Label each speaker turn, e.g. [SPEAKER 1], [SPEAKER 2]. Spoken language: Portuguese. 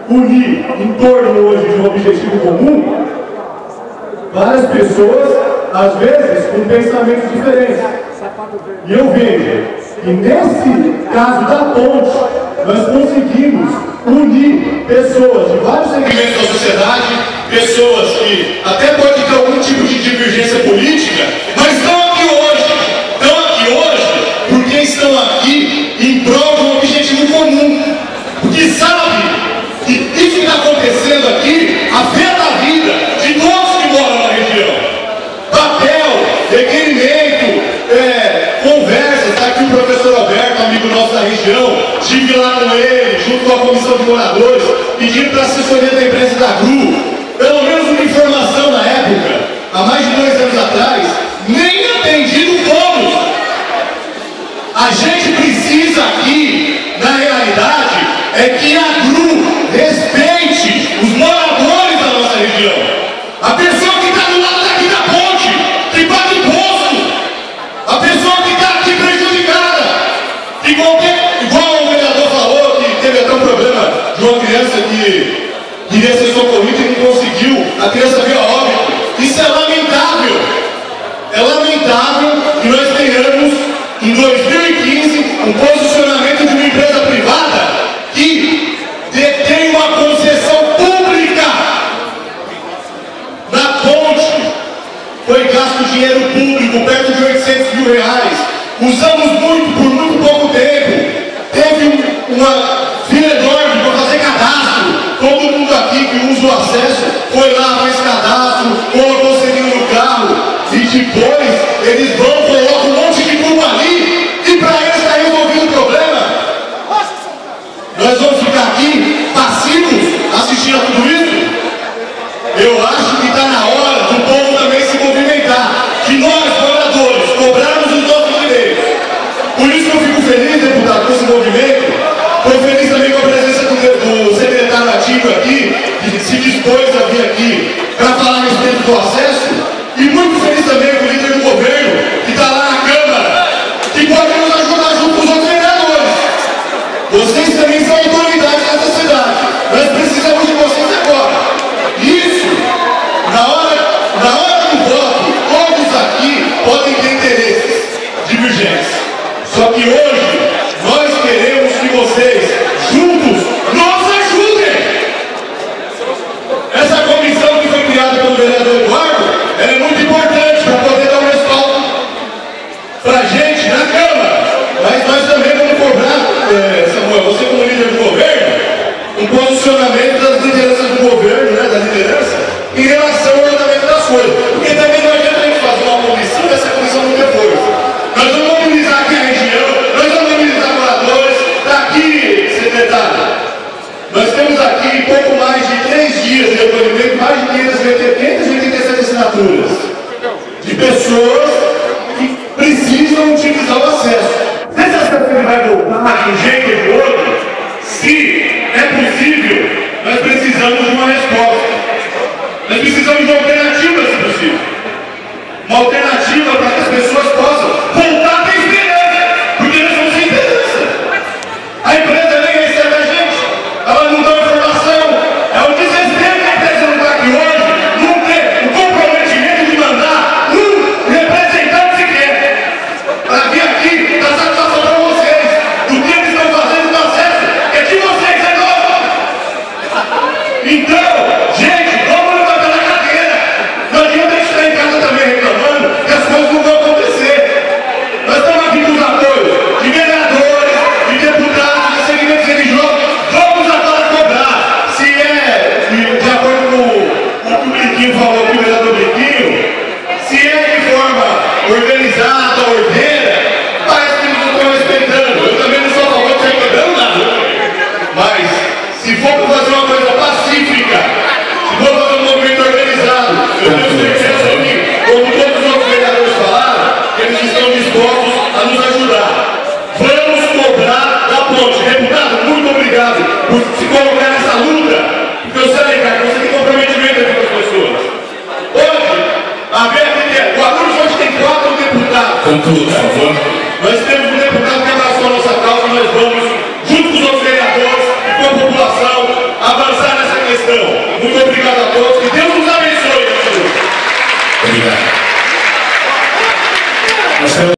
[SPEAKER 1] unir em torno hoje de um objetivo comum várias pessoas, às vezes, com pensamentos diferentes. E eu vejo que nesse caso da ponte, nós conseguimos unir pessoas de vários segmentos da sociedade, pessoas que até podem ter algum tipo de divergência política, mas estão aqui hoje porque estão aqui em prol de um objetivo comum, porque sabe que isso que está acontecendo aqui afeta a vida de todos que moram na região. Papel, requerimento, conversa, está aqui o professor Alberto, amigo nosso da região, estive lá com ele, junto com a comissão de moradores, pedindo para a assessoria da imprensa da GRU, pelo menos uma informação na época, há mais de 2 anos atrás, nem atendido fomos. A gente precisa aqui, na realidade, é que a GRU respeite os moradores da nossa região. A pessoa que está do lado daqui da ponte, que paga imposto, a pessoa que está aqui prejudicada, igual o vereador falou, que teve até um problema de uma criança que queria ser socorrida e não conseguiu, a criança veio a óbito. Isso é lamentável. É lamentável que nós tenhamos, em 2015, um posicionamento de uma empresa privada que detém uma concessão pública na ponte. Foi gasto dinheiro público, perto de 800 mil reais. Usamos por muito pouco tempo. Teve uma fila enorme para fazer cadastro. Todo mundo aqui que usa o acesso foi lá, faz cadastro, colocou o seguro no carro. E depois eles vão, colocam um monte de tubo ali. E para eles está resolvido o problema. Nós vamos ficar aqui passivos assistindo a tudo isso? Eu acho que está na hora do povo também se movimentar. Que nós, moradores, cobrarmos os nossos direitos. Por isso que eu fico feliz, deputado, com esse movimento. Estou feliz também com a presença do secretário ativo aqui, que se dispôs a vir aqui para falar a respeito do acesso. E muito feliz também com o líder do governo, que está lá na Câmara, que pode nos ajudar junto com os outros vereadores. Vocês também são autoridades nessa cidade. Nós precisamos de vocês agora. Isso, na hora do voto, todos aqui podem ter interesses divergentes. Só que hoje, nós queremos que vocês, juntos, nos ajudem. Essa comissão que foi criada pelo vereador Eduardo, ela é muito importante para poder dar um respaldo para a gente na Câmara. Mas nós também vamos cobrar, Samuel, você como líder do governo, um posicionamento das lideranças do governo, né, da liderança, em relação ao andamento das coisas. Porque também não adianta a gente fazer uma comissão e essa comissão não ter força. Nós vamos mobilizar aqui a região, nós vamos mobilizar moradores. Daqui, secretário, nós temos aqui pouco mais de 3 dias de recolhimento, mais de 587 assinaturas de pessoas que precisam utilizar o acesso. Essa estação vai voltar de um jeito ou de outro? Se é possível, nós precisamos de uma resposta. Nós precisamos de alternativas, se possível. Uma alternativa para que as pessoas possam voltar a ter esperança. Porque nós somos sem esperança. A empresa nem recebe a gente. Ela não dá informação. É um desespero que a empresa não está aqui hoje. Não ter o comprometimento de mandar um representante sequer para vir aqui dar satisfação para vocês do que eles estão fazendo no acesso. É de vocês, é nosso. Então, gente, vamos levantar na cadeira. Não adianta a gente estar em casa também reclamando que as coisas não vão acontecer. Nós estamos aqui com os apoios de vereadores, de deputados, de segmentos religiosos. Vamos agora cobrar. Se é de acordo com o que o Brinquinho falou aqui, o vereador Brinquinho, se é de forma organizada, ordeira, parece que eles não estão respeitando. Eu também não sou a favor de sair quebrando nada. Mas, se for para fazer uma coisa pacífica, se for fazer um movimento organizado, eu tenho certeza que, como todos os outros vereadores falaram, eles estão dispostos a nos ajudar. Vamos cobrar da ponte. Deputado, muito obrigado por se colocar nessa luta, porque eu sei, cara, que você tem comprometimento aqui com as pessoas. Hoje, a VFT, o Guarulhos hoje tem 4 deputados.
[SPEAKER 2] Conclua, por favor.
[SPEAKER 1] Nós temos um deputado que abraçou a nossa causa e nós vamos, junto com os outros vereadores e com a população, disposição. Muito obrigado a todos, que Deus nos abençoe.
[SPEAKER 2] Obrigado.